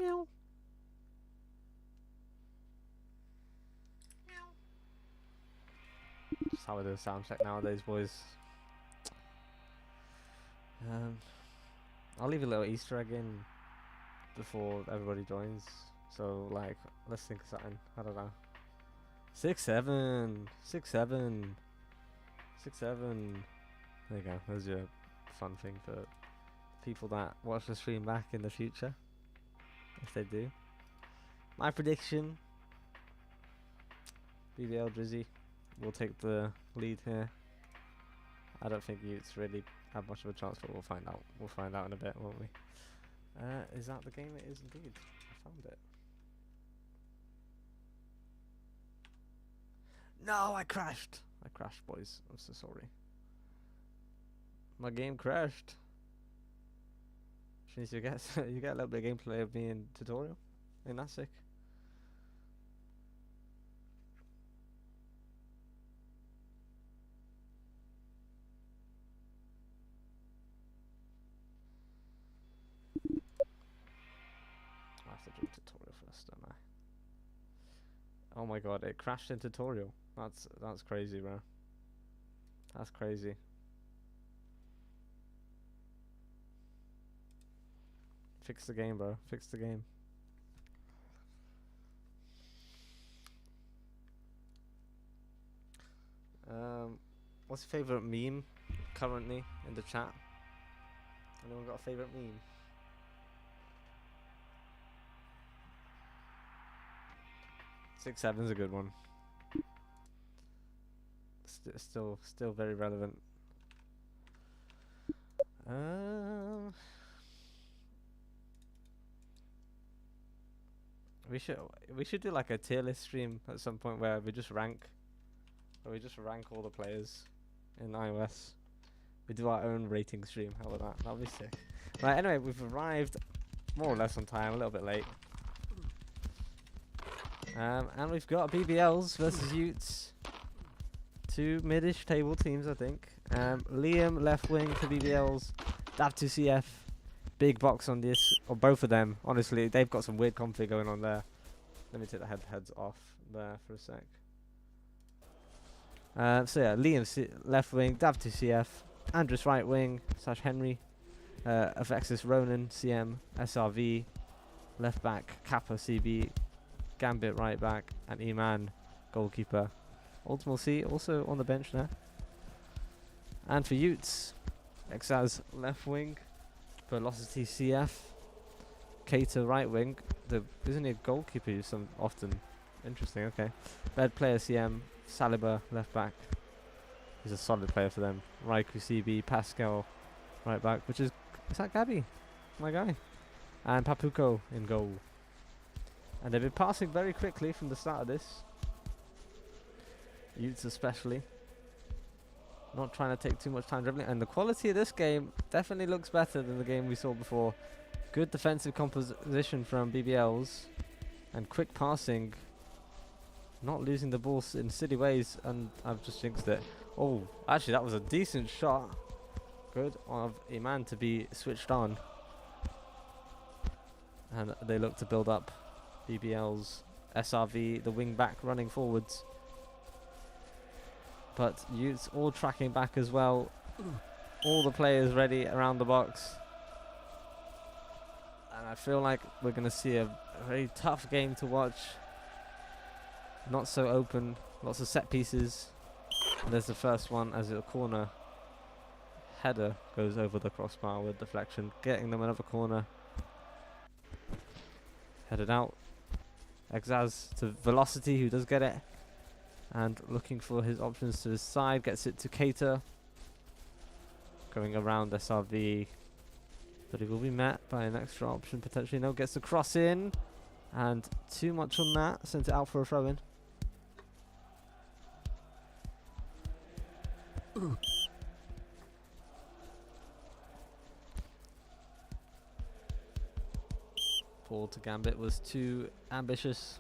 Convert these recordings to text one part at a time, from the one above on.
Meow. Just how it is sound check nowadays, boys. I'll leave a little Easter egg in before everybody joins. So like, let's think of something. I don't know. 6-7, 6-7, 6-7. There you go. There's your fun thing for people that watch the stream back in the future, if they do. My prediction: BBL Drizzy will take the lead here. I don't think Yutes really have much of a chance, but we'll find out. We'll find out in a bit, won't we? Is that the game? It is indeed. I found it. No, I crashed. I crashed, boys. I'm so sorry. My game crashed. Which means you get you get a little bit of gameplay of me in tutorial. Ain't that sick? I have to do tutorial first, don't I? Oh my god, it crashed in tutorial. That's crazy, bro. That's crazy. Fix the game, bro. Fix the game. What's your favorite meme currently in the chat? Anyone got a favorite meme? Six seven's a good one. Still very relevant. We should do like a tier list stream at some point where we just rank all the players in iOS. We do our own rating stream. How about that? That'll be sick. Right. Anyway, we've arrived more or less on time. A little bit late. And we've got BBLs versus Yutes. Two mid-ish table teams, I think. Liam left wing for BBLs. Dav2CF. Big box on this, or both of them. Honestly, they've got some weird config going on there. Let me take the heads off there for a sec. So yeah, Liam left wing, Dav2CF. Andrus right wing / Henry. Avexis Ronan CM, SRV. Left back Kappa CB. Gambit right back, and Iman goalkeeper. Ultimal C also on the bench there. And for Yutes, Exaz left wing, Velocity CF, Cater right wing. Isn't he a goalkeeper often? Interesting, okay. Red player CM, Saliba left back. He's a solid player for them. Raiku CB, Pascal right back, is that Gabby? My guy. And Papuko in goal. And they've been passing very quickly from the start of this. Yutes especially. Not trying to take too much time dribbling. And the quality of this game definitely looks better than the game we saw before. Good defensive composition from BBLs. And quick passing. Not losing the ball in silly ways. And I've just jinxed it. Oh, actually that was a decent shot. Good of Iman to be switched on. And they look to build up. BBL's SRV, the wing back running forwards. But Yutes all tracking back as well. All the players ready around the box. And I feel like we're going to see a very tough game to watch. Not so open. Lots of set pieces. And there's the first one as a corner. Header goes over the crossbar with deflection. Getting them another corner. Headed out. Exaz to Velocity, who does get it. And looking for his options to his side. Gets it to Cater. Going around SRV. But he will be met by an extra option potentially. No, gets the cross in. And too much on that. Sent it out for a throw in. Ball to Gambit was too ambitious.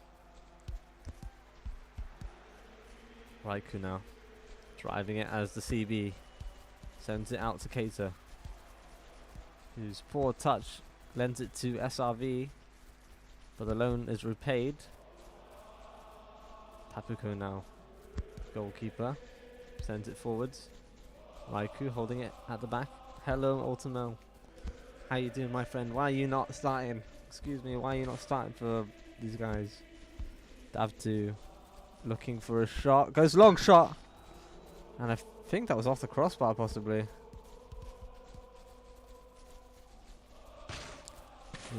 Raiku now driving it as the CB sends it out to Cater, whose poor touch lends it to SRV. But the loan is repaid. Tapuko now. Goalkeeper. Sends it forwards. Raikou holding it at the back. Hello, Ultimo. How you doing, my friend? Why are you not starting? Excuse me, why are you not starting for these guys? Davtu looking for a shot. Goes long shot. And I think that was off the crossbar, possibly.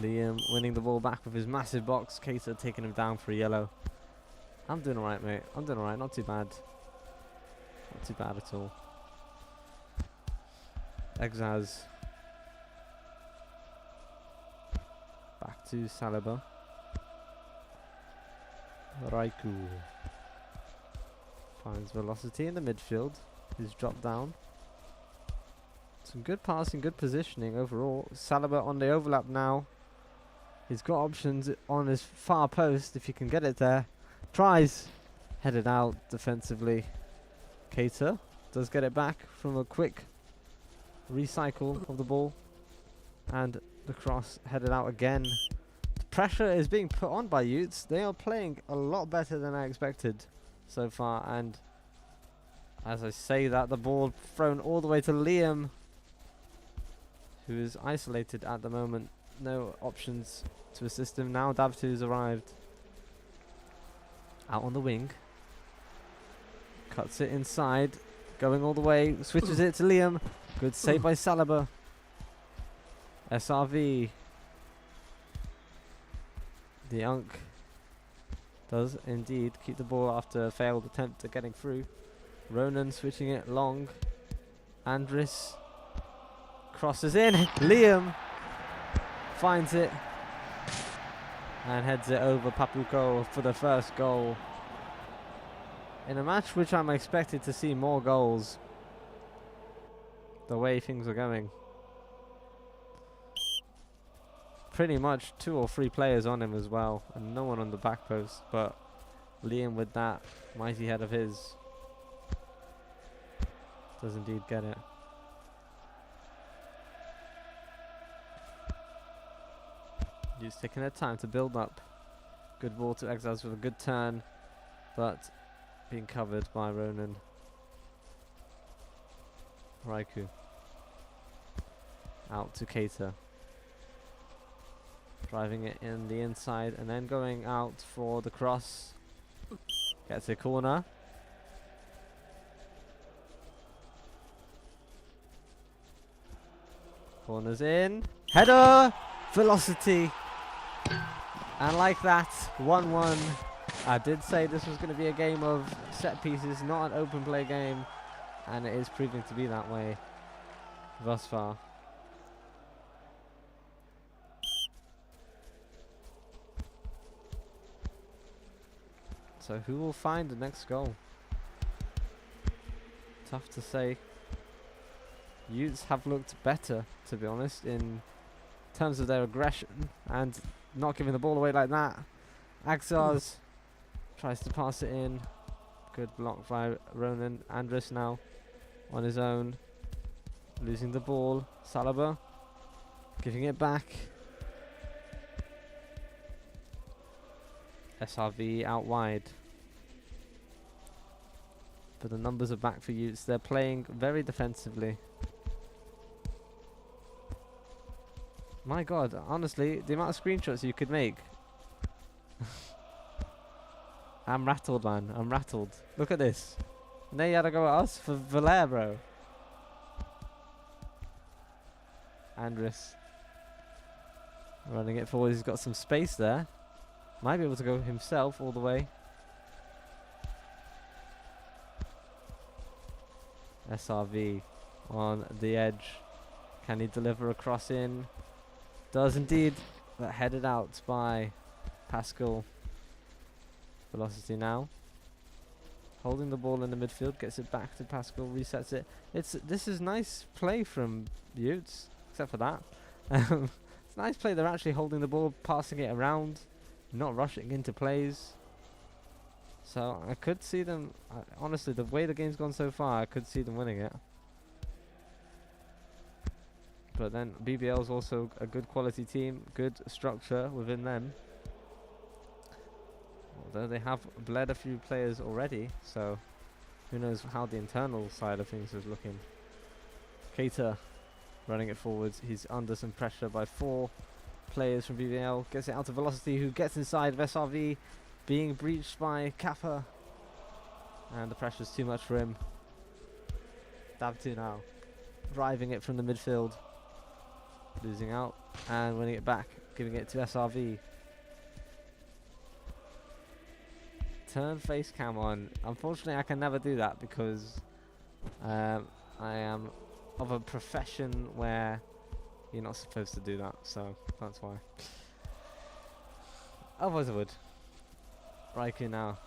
Liam winning the ball back with his massive box. Keita taking him down for a yellow. I'm doing alright, mate. I'm doing alright. Not too bad. Not too bad at all. Exaz. Back to Saliba. Raikou. Finds velocity in the midfield. He's dropped down. Some good passing, good positioning overall. Saliba on the overlap now. He's got options on his far post if he can get it there. Tries. Headed out defensively. Keita does get it back from a quick recycle of the ball. And the cross headed out again. The pressure is being put on by Yutes. They are playing a lot better than I expected so far. And as I say that, the ball thrown all the way to Liam, who is isolated at the moment. No options to assist him. Now Davtu's arrived. Out on the wing. Cuts it inside. Going all the way. Switches it to Liam. Good save by Saliba. SRV. The Unk does indeed keep the ball after a failed attempt at getting through. Ronan switching it long. Andris crosses in. Liam finds it and heads it over Papuko for the first goal. In a match which I'm expected to see more goals, the way things are going. Pretty much 2 or 3 players on him as well, and no one on the back post, but Liam with that mighty head of his does indeed get it. He's taking their time to build up. Good ball to Exaz with a good turn, but being covered by Ronan. Raikou. Out to Keita. Driving it in the inside and then going out for the cross. Gets a corner. Corners in. Header! Velocity! And like that, 1-1. I did say this was going to be a game of set pieces, not an open play game. And it is proving to be that way thus far. So who will find the next goal? Tough to say. Yutes have looked better, to be honest, in terms of their aggression and not giving the ball away like that. Axars tries to pass it in. Good block by Ronan. Andres now on his own. Losing the ball. Saliba giving it back. SRV out wide. But the numbers are back for Yutes. They're playing very defensively. My god, honestly, the amount of screenshots you could make. I'm rattled, man. I'm rattled. Look at this. And they had to go at us for Valero. Andres running it forward. He's got some space there. Might be able to go himself all the way. SRV on the edge. Can he deliver a cross in? Does indeed, but headed out by Pascal. Velocity now. Holding the ball in the midfield, gets it back to Pascal, resets it. This is nice play from Yutes, except for that. It's nice play. They're actually holding the ball, passing it around, not rushing into plays. So I could see them, honestly, the way the game's gone so far, I could see them winning it. But then BBL is also a good quality team, good structure within them. rather. They have bled a few players already, so who knows how the internal side of things is looking. Keita running it forwards. He's under some pressure by 4 players from BBL. Gets it out to Velocity, who gets inside of SRV, being breached by Kappa. And the pressure's too much for him. Dab2 now. Driving it from the midfield. Losing out and winning it back. Giving it to SRV. Turn face cam on. Unfortunately, I can never do that because I am of a profession where you're not supposed to do that, so that's why. Otherwise I would. Raikou now.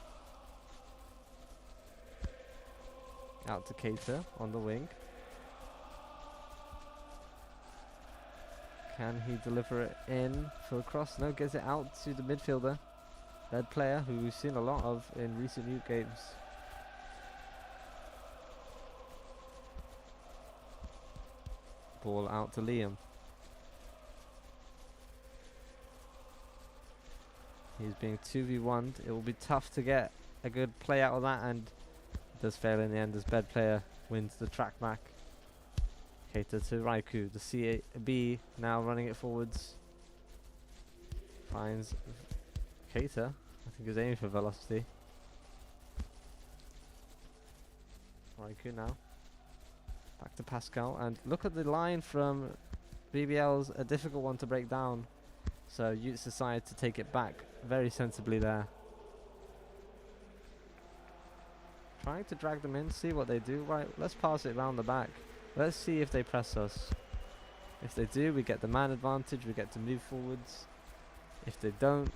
Out to Keita on the wing. Can he deliver it in for a cross? No, gets it out to the midfielder. That player who we've seen a lot of in recent youth games. Ball out to Liam. He's being 2v1'd. It will be tough to get a good play out of that, and it does fail in the end as bed player wins the track back. Keita to Raikou. The CB now running it forwards. Finds Keita. I think he's aiming for Velocity. Raikou now. Back to Pascal, and look at the line from BBL's a difficult one to break down. So Yutes decided to take it back very sensibly there. Trying to drag them in, see what they do. Right, let's pass it round the back. Let's see if they press us. If they do, we get the man advantage, we get to move forwards. If they don't,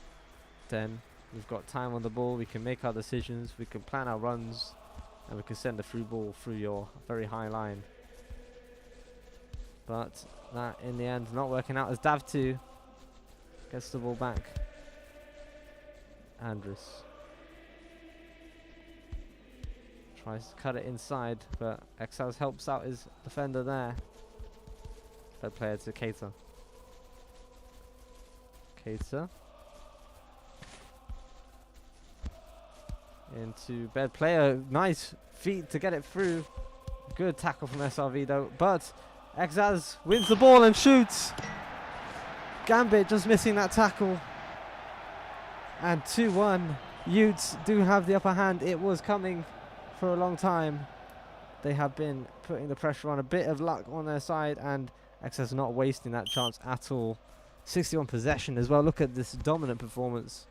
then we've got time on the ball, we can make our decisions, we can plan our runs, and we can send a through ball through your very high line. But that in the end not working out as Dav2 gets the ball back. Andres tries to cut it inside, but Exaz helps out his defender there. Third player to Keita. Keita into bed player. Nice feet to get it through. Good tackle from SRV though, but Exaz wins the ball and shoots. Gambit just missing that tackle. And 2-1. Yutes do have the upper hand. It was coming for a long time. They have been putting the pressure on, a bit of luck on their side, and Exaz not wasting that chance at all. 61 possession as well. Look at this dominant performance.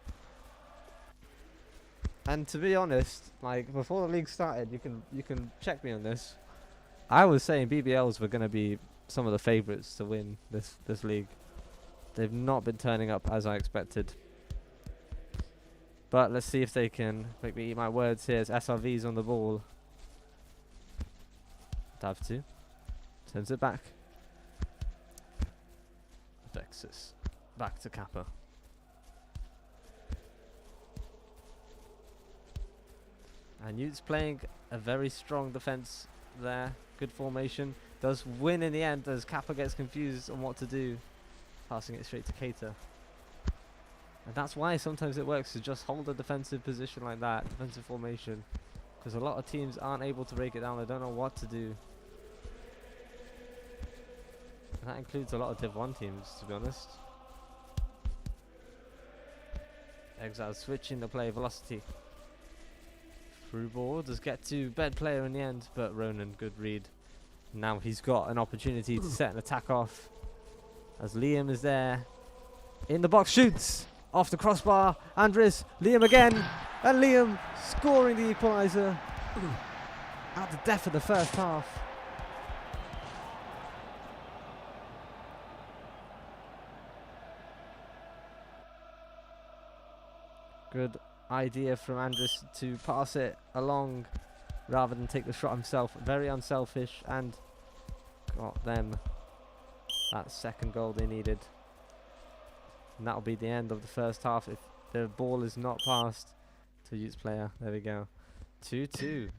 And to be honest, like before the league started, you can check me on this. I was saying BBLs were going to be some of the favourites to win this league. They've not been turning up as I expected. But let's see if they can make me eat my words here as SRV's on the ball. Dav2 turns it back. Vexus back to Kappa. And Yutes playing a very strong defense there. Good formation. Does win in the end as Kappa gets confused on what to do. Passing it straight to Keita. And that's why sometimes it works to just hold a defensive position like that, defensive formation. Because a lot of teams aren't able to break it down. They don't know what to do. And that includes a lot of Div 1 teams, to be honest. Exile switching the play, Velocity. Through ball, does get to bed player in the end, but Ronan, good read. Now he's got an opportunity to set an attack off. As Liam is there. In the box, shoots! Off the crossbar, Andres, Liam again, and Liam scoring the equaliser at the death of the first half. Good idea from Andres to pass it along rather than take the shot himself. Very unselfish, and got them that second goal they needed. And that'll be the end of the first half if the ball is not passed to Yutes player. There we go. 2-2.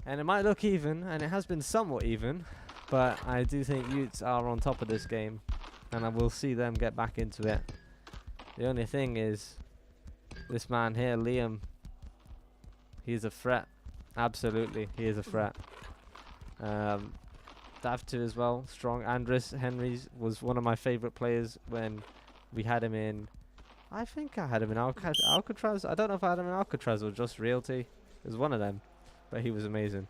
And it might look even, and it has been somewhat even, but I do think Yutes are on top of this game, and I will see them get back into it. The only thing is, This man here, Liam, he's a threat. Absolutely, he is a threat. Dav2 as well, strong. Andres Henrys was one of my favourite players when we had him in... I think I had him in Alcatraz. I don't know if I had him in Alcatraz or just Realty. It was one of them. But he was amazing.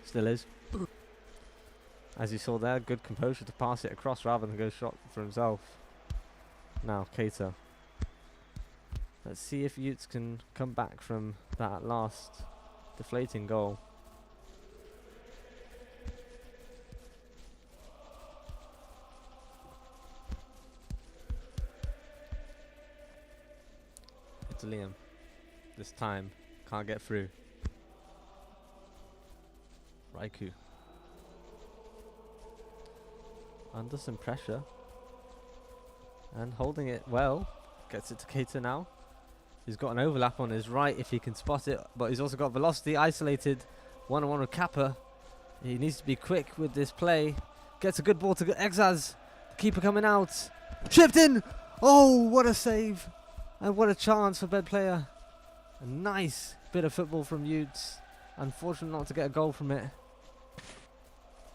Still is. As you saw there, good composure to pass it across rather than go shot for himself. Now, Cater. Let's see if Yutes can come back from that last deflating goal. It's Liam. This time, can't get through. Raikou. Under some pressure. And holding it well. Gets it to Cater now. He's got an overlap on his right if he can spot it. But he's also got velocity isolated. One-on-one with Kappa. He needs to be quick with this play. Gets a good ball to Exaz. The keeper coming out. Chipped in! Oh, what a save! And what a chance for bed player. A nice bit of football from Yutes. Unfortunate not to get a goal from it.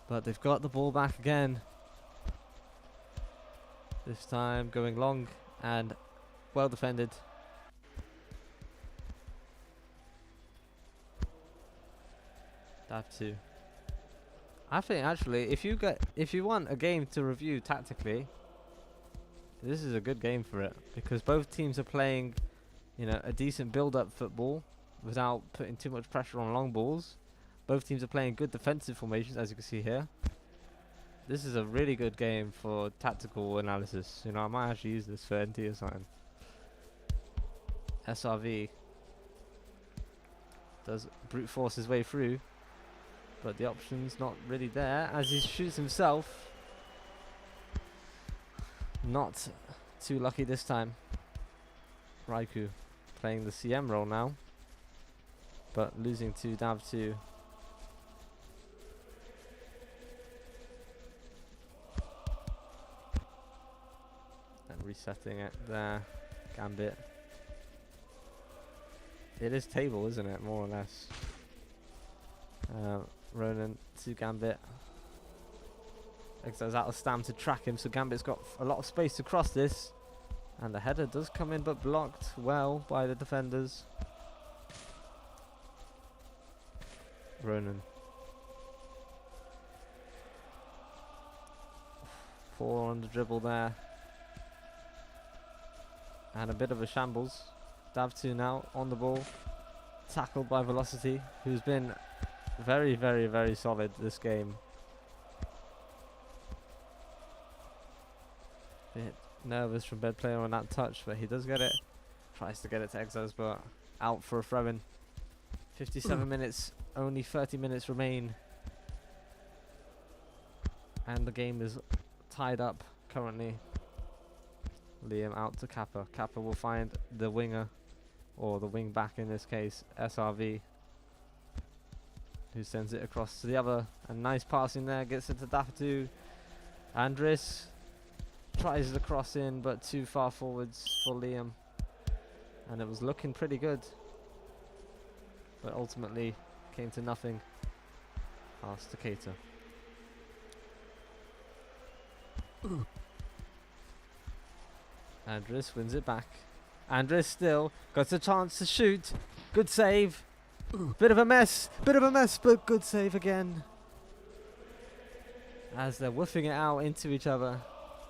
But they've got the ball back again. This time going long and well defended. Dav2. I think actually if you want a game to review tactically, this is a good game for it, because both teams are playing, you know, a decent build-up football without putting too much pressure on long balls. Both teams are playing good defensive formations, as you can see here. This is a really good game for tactical analysis. You know, I might actually use this for NT or something. SRV does brute force his way through, but the option's not really there as he shoots himself. Not too lucky this time. Raikou playing the CM role now, but losing to Dav2. And resetting it there. Gambit. It is table, isn't it? More or less. Ronan to Gambit. Exo's out of stam to track him, so Gambit's got a lot of space to cross this. And the header does come in, but blocked well by the defenders. Ronan. 4 on the dribble there. And a bit of a shambles. Dav2 now on the ball. Tackled by Velocity, who's been very, very, very solid this game. Bit nervous from bed player on that touch, but he does get it. Tries to get it to Exos, but out for a throw-in. 57 minutes, only 30 minutes remain. And the game is tied up currently. Liam out to Kappa. Kappa will find the winger, or the wing back in this case, SRV, who sends it across to the other. A nice passing there, gets it to Dav2. Andres tries the cross in, but too far forwards for Liam. And it was looking pretty good, but ultimately came to nothing. Pass to Cater. Andres wins it back. Andres still got a chance to shoot. Good save. Bit of a mess, but good save again. As they're woofing it out into each other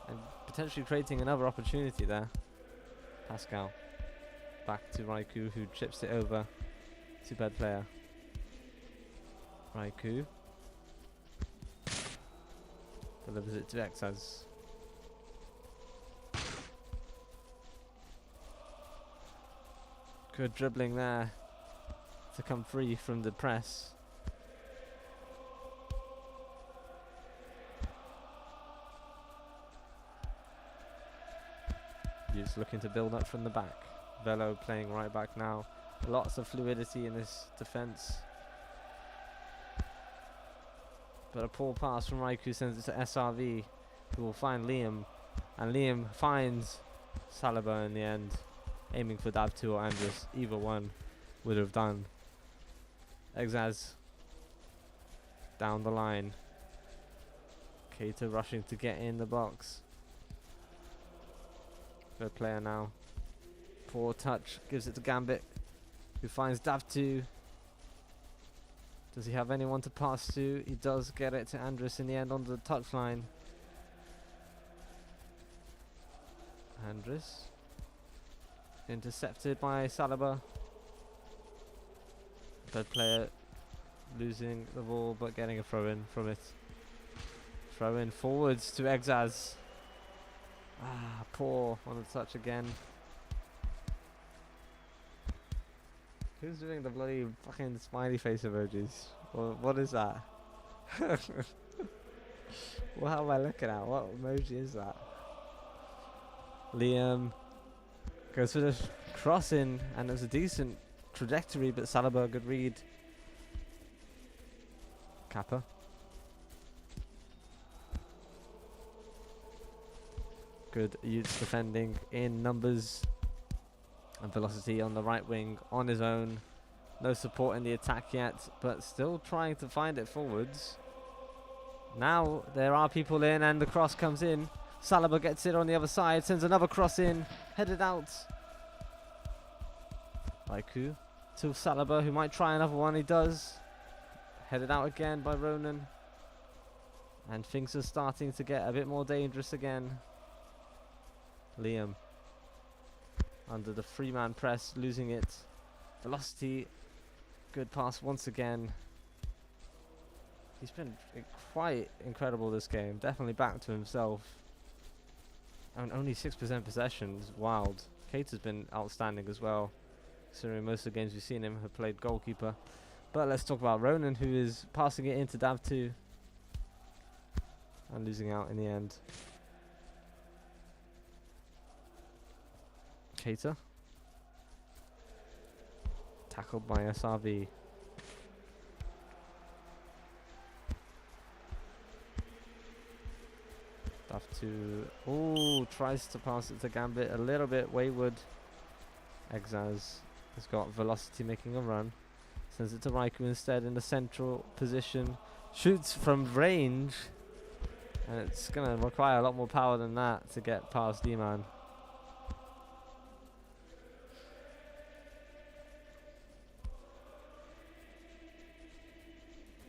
and potentially creating another opportunity there. Pascal. Back to Raikou, who chips it over to bed player. Raikou delivers it to Exaz. Good dribbling there to come free from the press. He's looking to build up from the back. Velo playing right back now. Lots of fluidity in this defense. But a poor pass from Raikou sends it to SRV, who will find Liam. And Liam finds Saliba in the end, aiming for Dav 2 or Andres. Either one would have done. Exaz down the line. Keita rushing to get in the box. Good player now. Poor touch, gives it to Gambit, who finds Dav 2. Does he have anyone to pass to? He does get it to Andres in the end on the touchline. Andres intercepted by Saliba. Third player losing the ball but getting a throw in from it. Throw in forwards to Exaz. Ah, poor on the touch again. Who's doing the bloody fucking smiley face emojis? What is that? What am I looking at? What emoji is that? Liam goes for the crossing, and it was a decent trajectory, but Saliba, good read. Kappa. Good Yutes defending in numbers and velocity on the right wing on his own. No support in the attack yet, but still trying to find it forwards. Now there are people in and the cross comes in. Saliba gets it on the other side, sends another cross in, headed out. Laiku to Saliba, who might try another one. He does. Headed out again by Ronan. And things are starting to get a bit more dangerous again. Liam under the three-man press, losing it. Velocity, good pass once again. He's been quite incredible this game, definitely back to himself. And only 6% possession is wild. Keita's been outstanding as well, considering most of the games we've seen him have played goalkeeper. But let's talk about Ronan, who is passing it into Dav 2 and losing out in the end. Keita tackled by SRV. Dav 2, oh, tries to pass it to Gambit, a little bit wayward. Exaz has got velocity making a run. Sends it to Raiku instead in the central position. Shoots from range. And it's going to require a lot more power than that to get past D-Man.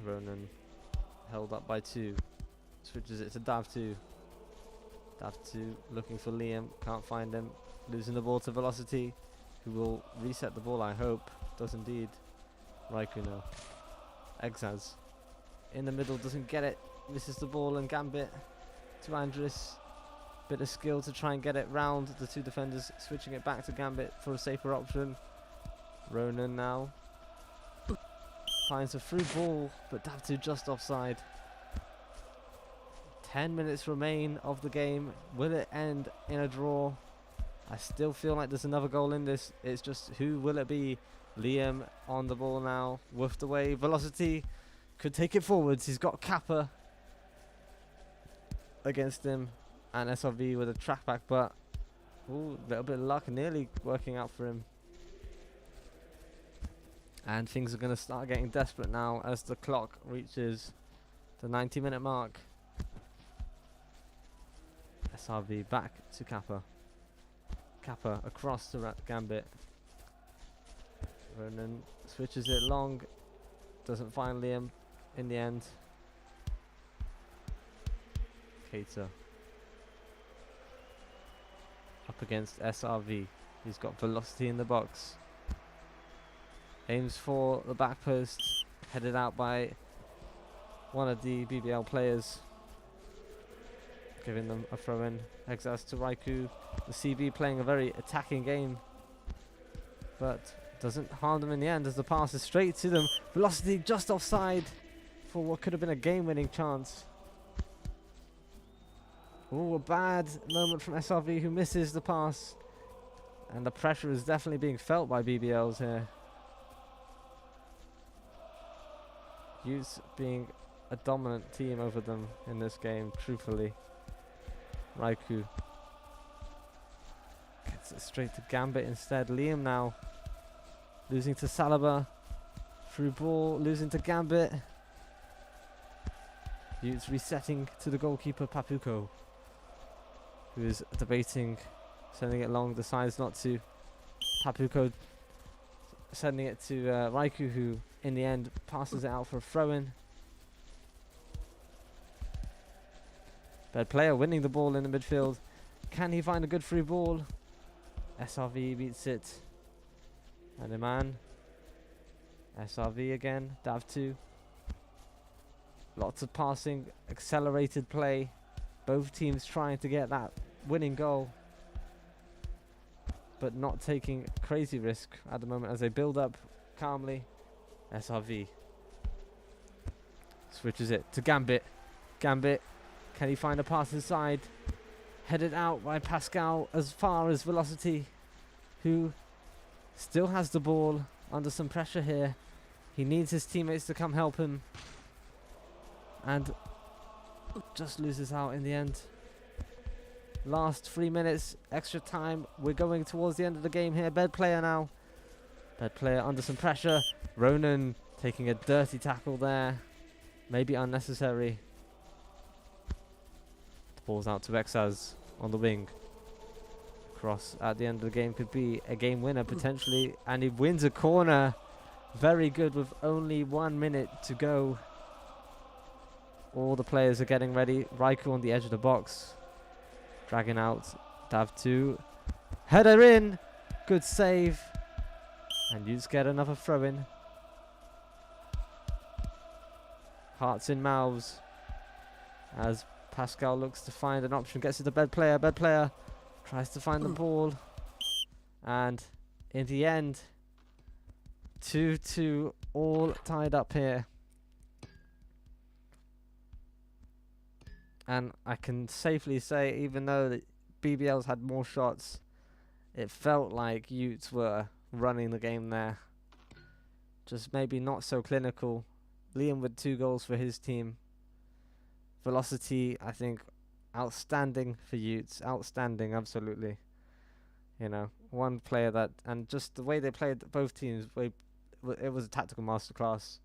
Ronan held up by 2. Switches it to Dav 2. Dav 2 looking for Liam. Can't find him. Losing the ball to Velocity, who will reset the ball, I hope. Does indeed. Raiku now. Exaz in the middle, doesn't get it. Misses the ball, and Gambit to Andres. Bit of skill to try and get it round the two defenders, switching it back to Gambit for a safer option. Ronan now finds a through ball, but Dav 2 just offside. 10 minutes remain of the game. Will it end in a draw? I still feel like there's another goal in this. It's just, who will it be? Liam on the ball now, woofed away. Velocity could take it forwards. He's got Kappa against him, and SRV with a track back, but ooh, a little bit of luck, nearly working out for him. And things are going to start getting desperate now as the clock reaches the 90-minute mark. SRV back to Kappa. Kappa across to Gambit. Ronan switches it long. Doesn't find Liam in the end. Keita up against SRV. He's got velocity in the box. Aims for the back post. Headed out by one of the BBL players. Giving them a throw in. Exaz to Raiku. The CB playing a very attacking game, but doesn't harm them in the end as the pass is straight to them. Velocity just offside for what could have been a game-winning chance. Oh, a bad moment from SRV, who misses the pass. And the pressure is definitely being felt by BBLs here. Yutes being a dominant team over them in this game, truthfully. Raiku straight to Gambit instead. Liam now losing to Saliba. Through ball, losing to Gambit. Yutes resetting to the goalkeeper Papuko, who is debating sending it long, decides not to. Papuko sending it to Raiku, who in the end passes it out for a throw-in. Bad player winning the ball in the midfield. Can he find a good free ball? SRV beats it. And a man. SRV again. Dav2. Lots of passing, accelerated play. Both teams trying to get that winning goal, but not taking crazy risk at the moment as they build up calmly. SRV switches it to Gambit. Gambit, can he find a pass inside? Headed out by Pascal as far as Velocity, who still has the ball under some pressure here. He needs his teammates to come help him, and just loses out in the end. Last 3 minutes, extra time. We're going towards the end of the game here. Bed player now. Bed player under some pressure. Ronan taking a dirty tackle there. Maybe unnecessary. The ball's out to Exaz on the wing. Cross at the end of the game could be a game winner potentially. And he wins a corner. Very good with only 1 minute to go. All the players are getting ready. Raiku on the edge of the box. Dragging out. Dav2. Header in. Good save. And Yutes get another throw in. Hearts in mouths. As Pascal looks to find an option. Gets to the bed player. Bed player tries to find the ball. And in the end, 2-2 all tied up here. And I can safely say, even though the BBLs had more shots, it felt like Yutes were running the game there. Just maybe not so clinical. Liam with 2 goals for his team. Velocity, I think, outstanding for Yutes. Outstanding, absolutely. You know, one player that, and just the way they played both teams, it was a tactical masterclass.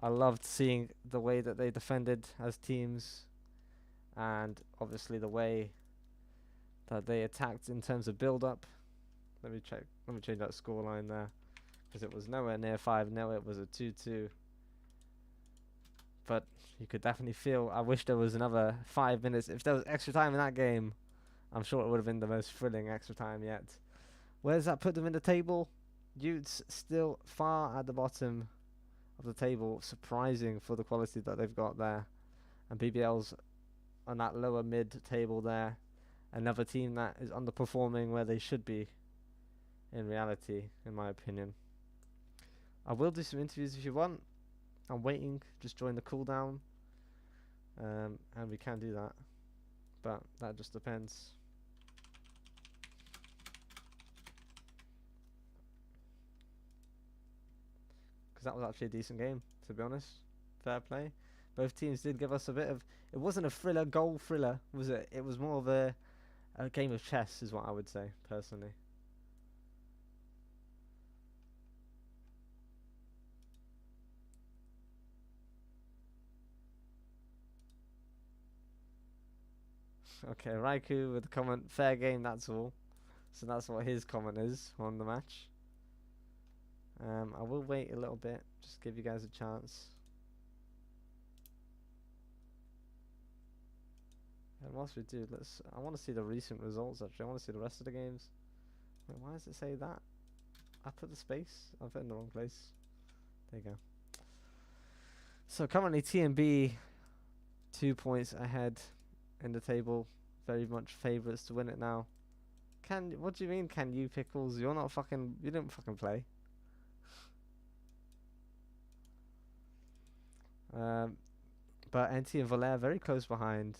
I loved seeing the way that they defended as teams. And obviously the way that they attacked in terms of build-up. Let me check. Let me change that scoreline there, because it was nowhere near 5-0. It was a 2-2. But you could definitely feel. I wish there was another 5 minutes. If there was extra time in that game, I'm sure it would have been the most thrilling extra time yet. Where does that put them in the table? Yutes still far at the bottom of the table. Surprising for the quality that they've got there. And BBL's on that lower mid table there. Another team that is underperforming where they should be in reality, in my opinion. I will do some interviews if you want. I'm waiting. Just join the cooldown. And we can do that. But that just depends. Because that was actually a decent game, to be honest. Fair play. Both teams did give us a bit of... It wasn't a thriller, goal thriller, was it? It was more of a game of chess, is what I would say, personally. Okay, Raiku with the comment, fair game, that's all. So that's what his comment is on the match. I will wait a little bit, just give you guys a chance. And whilst we do, I want to see the recent results actually. I want to see the rest of the games. Wait, why does it say that? I put the space. I put it in the wrong place. There you go. So currently TMB 2 points ahead in the table. Very much favourites to win it now. What do you mean, can you, Pickles? You're not fucking... You didn't fucking play. But NT and Valère very close behind.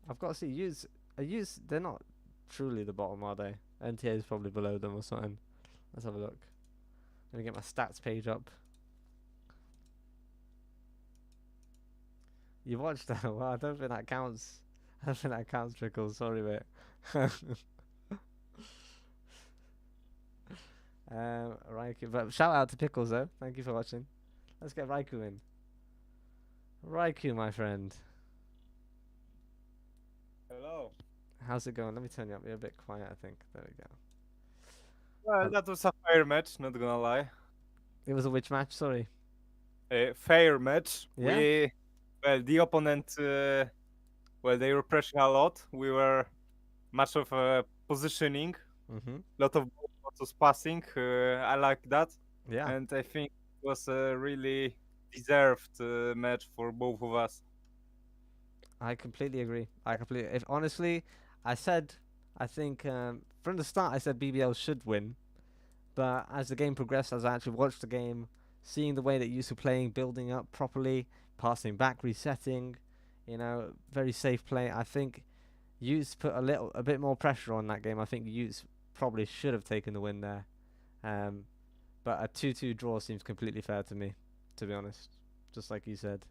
I've got to see Yutes. They're not truly the bottom, are they? NTA is probably below them or something. Let's have a look. Let me get my stats page up. You watched that? Well, I don't think that counts. I don't think that counts, Trickles. Sorry, mate. Raikou. But shout out to Pickles though. Thank you for watching. Let's get Raikou in. Raikou, my friend. Hello. How's it going? Let me turn you up. You're a bit quiet, I think. There we go. Well, that was a fair match, not gonna lie. It was a which match? Sorry. A fair match. Yeah. The opponent, well, they were pressing a lot. We were much of positioning, Mhm. lots of passing. I like that, Yeah. and I think it was a really deserved match for both of us. I completely agree. If honestly, I think from the start I said BBL should win, but as the game progressed, as I actually watched the game, seeing the way that Yutes were playing, building up properly, passing back, resetting, very safe play. I think Yutes put a bit more pressure on that game. I think Yutes probably should have taken the win there, um, but a 2-2 draw seems completely fair to me, to be honest. Just like you said.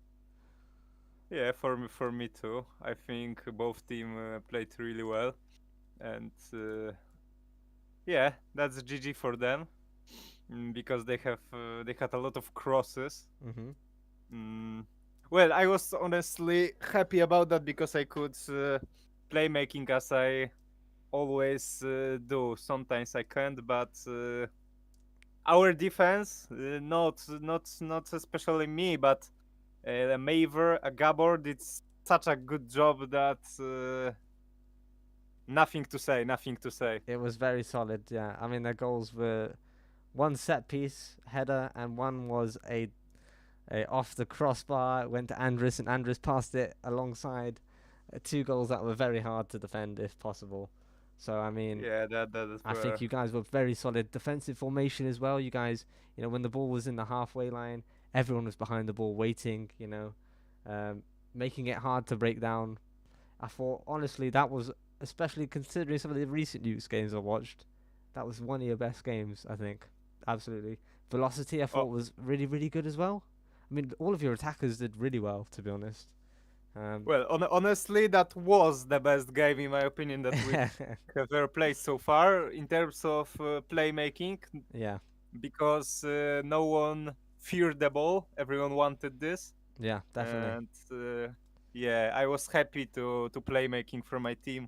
Yeah, for me too. I think both team played really well, and yeah, that's GG for them. Because they had a lot of crosses. Mhm. Mm, well, I was honestly happy about that because I could playmaking as I always do. Sometimes I can't, but our defense, not especially me, but Maver, Gabor did such a good job that nothing to say, nothing to say. It was very solid. Yeah, I mean their goals were one set piece header and one was a off the crossbar. It went to Andres and Andres passed it alongside. Two goals that were very hard to defend if possible. So I mean, Yeah, that is I think you guys were very solid defensive formation as well. You guys, when the ball was in the halfway line, everyone was behind the ball waiting. Um, making it hard to break down. I thought honestly that was, especially considering some of the recent Utes games I watched, that was one of your best games. I think absolutely. Velocity I Oh, thought was really really good as well. I mean all of your attackers did really well, to be honest. Um, well, honestly, that was the best game in my opinion that we have ever played so far in terms of playmaking, yeah, because no one feared the ball. Everyone wanted this, yeah, definitely. and yeah, I was happy to playmaking from my team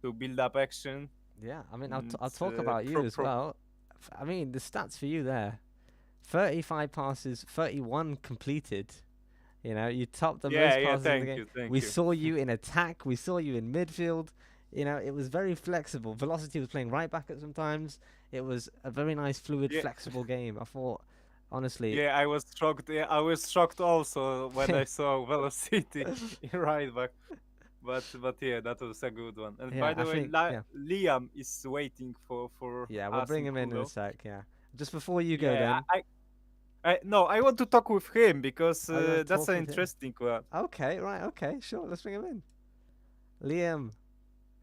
to build up action. Yeah, I mean And, I'll talk about you as well. I mean the stats for you there: 35 passes, 31 completed. You topped the yeah, most yeah. passes in the Thank game. you, thank We you. saw you in attack. We saw you in midfield. It was very flexible. Velocity was playing right back at sometimes. It was a very nice, fluid, Yeah, flexible game. I thought, honestly, yeah. I was shocked. Yeah, I was shocked also when I saw Velocity right back. But yeah, that was a good one. And by yeah, I the way, think, yeah, Liam is waiting for yeah, we'll us bring in him in a Hulo. sec. Yeah, just before you go, Yeah, then. no, I want to talk with him because Oh, you want to that's talk an with him? interesting one. Okay, right, okay, sure. Let's bring him in. Liam,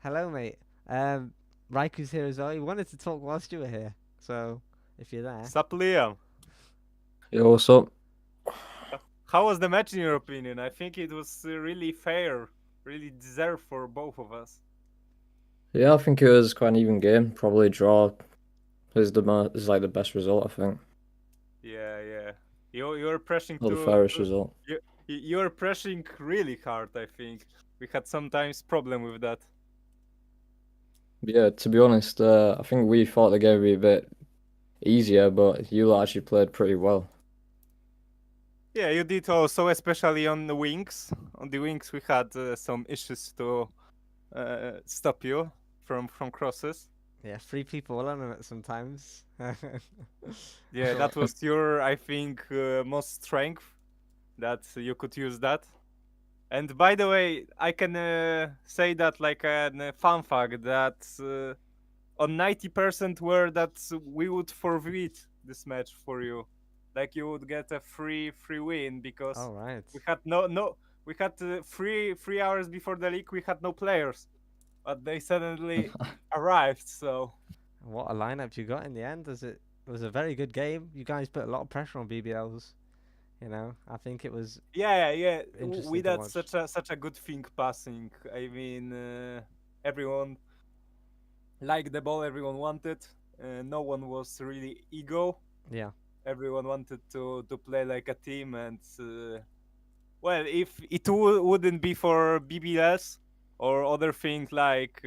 hello, mate. Um, Raiku's here as well. He wanted to talk whilst you were here, so if you're there. Sup, Liam? Yo, what's up? How was the match in your opinion? I think it was really fair, really deserved for both of us. Yeah, I think it was quite an even game. Probably draw is like the best result, I think. Yeah, yeah. You're pressing Or the fairest result. you're pressing really hard. I think we had sometimes problem with that. Yeah, to be honest, I think we thought the game would be a bit easier, but you lot actually played pretty well. Yeah, you did also, especially on the wings. On the wings, we had some issues to stop you from crosses. Yeah, three people on it sometimes. Yeah, that was your, I think, most strength that you could use that. And by the way, I can say that like a fun fact that on 90% were that we would forfeit this match for you, like you would get a free win because All right. we had we had 3 hours before the league we had no players, but they suddenly arrived. So What a lineup you got in the end. It was a very good game. You guys put a lot of pressure on BBLs. I think it was yeah, we interesting to had watch. such a good thing passing. I mean, everyone liked the ball, everyone wanted. no one was really ego. Yeah. Everyone wanted to play like a team, and well, if it wouldn't be for BBS or other thing like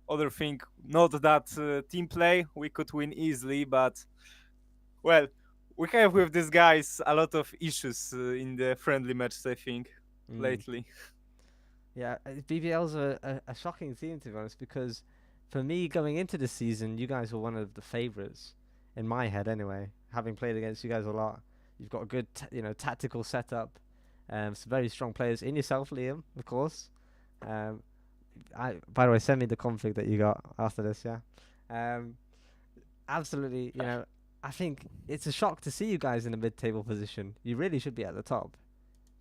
other thing, not that team play, we could win easily. But well, we have with these guys a lot of issues in the friendly matches, I think, lately. Yeah, BBL's a shocking team, to be honest, because for me, going into the season, you guys were one of the favourites, in my head anyway, having played against you guys a lot. You've got a good, tactical setup, some very strong players in yourself, Liam, of course. By the way, send me the config that you got after this, yeah. Absolutely, I think it's a shock to see you guys in a mid-table position. You really should be at the top.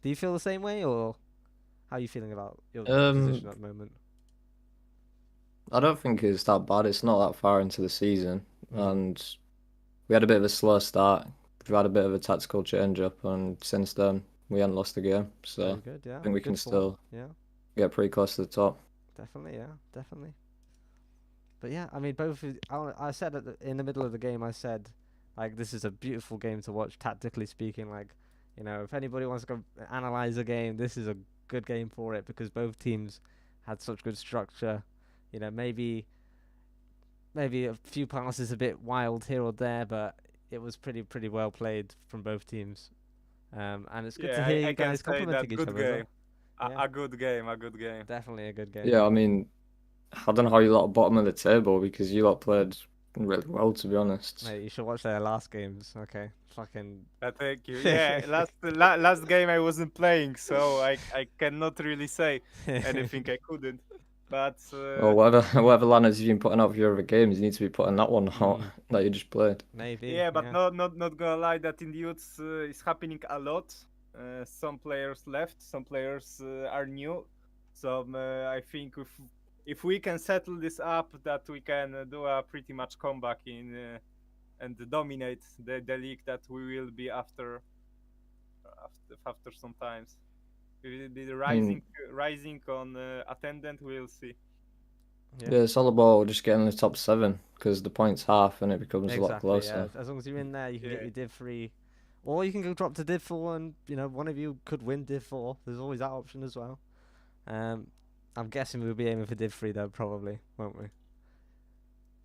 Do you feel the same way, or how are you feeling about your position at the moment? I don't think it's that bad. It's not that far into the season, and we had a bit of a slow start. We've had a bit of a tactical change up, and since then we haven't lost a game. So Very good, yeah. I think we Good can form, still get pretty close to the top. Definitely, yeah, definitely. But yeah, I mean, I said in the middle of the game, I said, like, this is a beautiful game to watch, tactically speaking. Like, if anybody wants to go analyze a game, this is a good game for it, because both teams had such good structure. Maybe a few passes a bit wild here or there, but it was pretty well played from both teams. And it's good to hear you guys complimenting each other. Game. Well. A good game, a good game. Definitely a good game. Yeah, I mean, I don't know how you lot are bottom of the table, because you lot played really well, to be honest. Mate, you should watch their last games. Okay, fucking. Thank you. Yeah, last game I wasn't playing, so I cannot really say anything. I couldn't. But Or whatever lineups you've been putting out for your other games, you need to be putting that one out that you just played. Maybe. Yeah, but not gonna lie, that in the Yutes is happening a lot. Some players left, some players are new. So I think if we can settle this up, that we can do a pretty much comeback in and dominate the league that we will be after some times. We will be rising on attendant. We'll see. Yeah, it's all about just getting the top 7, because the points half and it becomes a lot closer. Yeah. As long as you're in there, you can get your Div 3. Or you can go drop to Div 4 and, one of you could win Div 4. There's always that option as well. I'm guessing we'll be aiming for Div 3 though, probably, won't we?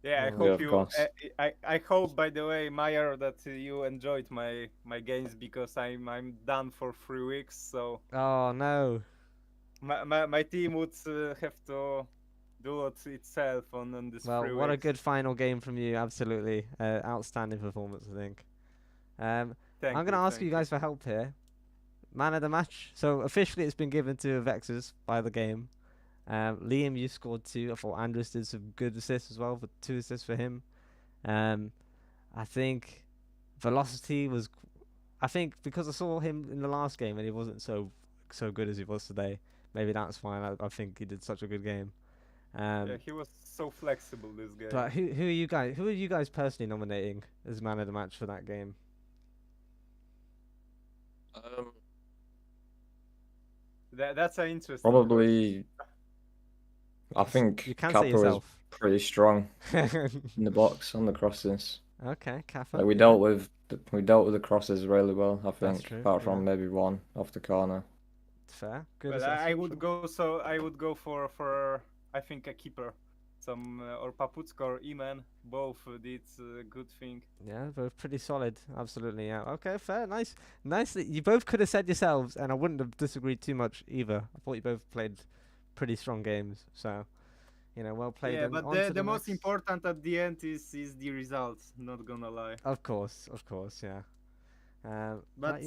Yeah, I hope you. I hope, by the way, Meyer, that you enjoyed my games, because I'm done for 3 weeks. So. Oh no. My team would have to do it itself on this. Well, 3 what weeks. a good final game from you! Absolutely, outstanding performance, I think. I'm gonna ask you guys for help here. Man of the match. So officially, it's been given to Vexus by the game. Liam, you scored 2. I thought Andres did some good assists as well, for 2 assists for him. I think Velocity was. I think because I saw him in the last game and he wasn't so good as he was today. Maybe that's fine. I think he did such a good game. Yeah, he was so flexible this game. But who are you guys? Who are you guys personally nominating as man of the match for that game? That's an interesting. Probably. I think you can Kappa was pretty strong in the box on the crosses. Okay, Kappa. Like we dealt with the crosses really well, I think, true, apart from maybe one off the corner. Fair, good. Well, I would go for I think a keeper, or Papucka or Iman. Both did a good thing. Yeah, both pretty solid. Absolutely, yeah. Okay, fair, nice. You both could have said yourselves, and I wouldn't have disagreed too much either. I thought you both played pretty strong games, so well played. Yeah, but the most important at the end is the results. Not gonna lie. Of course, yeah. But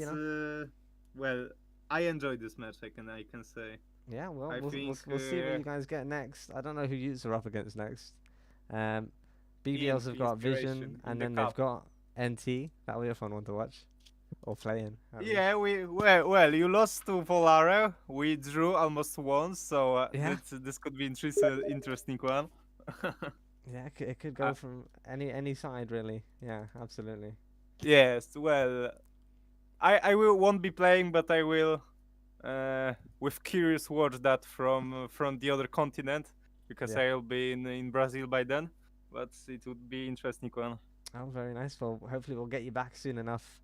well, I enjoyed this match. I can say. Yeah, well, we'll see what you guys get next. I don't know who Yutes are up against next. BBLs have got Vision, and then they've got NT. That'll be a fun one to watch. Or playing. Yeah, well, you lost to Volare. We drew almost once, so this could be interesting one. Yeah, it could go from any side really. Yeah, absolutely. Yes, well, I won't be playing, but I will with curious watch that from the other continent, because I'll be in Brazil by then. but it would be interesting one. Oh, very nice. Well, hopefully we'll get you back soon enough.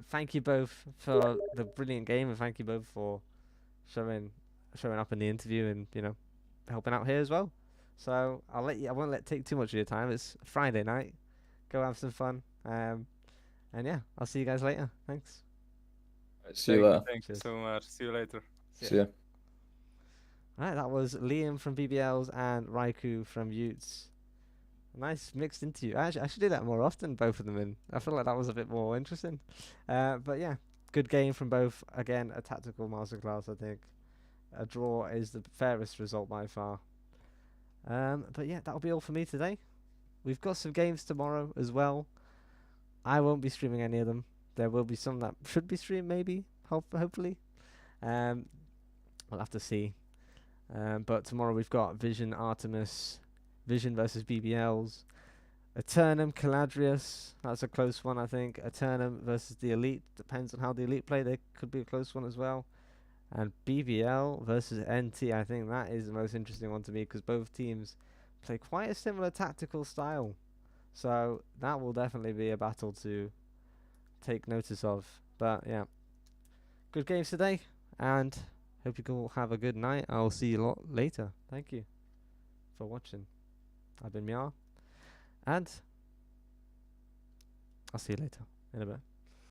Thank you both for the brilliant game, and thank you both for showing up in the interview and helping out here as well. So I won't let take too much of your time. It's Friday night. Go have some fun. And yeah, I'll see you guys later. Thanks. See you later. Thank you Cheers. so much. See you later. See ya. Alright, that was Liam from BBLs and Raiku from Yutes. Nice mixed interview. I should do that more often, both of them in. I feel like that was a bit more interesting. But yeah, good game from both. Again, a tactical masterclass, I think. A draw is the fairest result by far. But yeah, that'll be all for me today. We've got some games tomorrow as well. I won't be streaming any of them. There will be some that should be streamed, maybe, hopefully. We'll have to see. But tomorrow we've got Vision Artemis, Vision versus BBLs, Eternum Caladrius. That's a close one, I think. Eternum versus the Elite. Depends on how the Elite play. There could be a close one as well. And BBL versus NT. I think that is the most interesting one to me because both teams play quite a similar tactical style. So that will definitely be a battle to take notice of. But yeah, good games today, and hope you all have a good night. I'll see you a lot later. Thank you for watching. I've been Mia, and I'll see you later in a bit.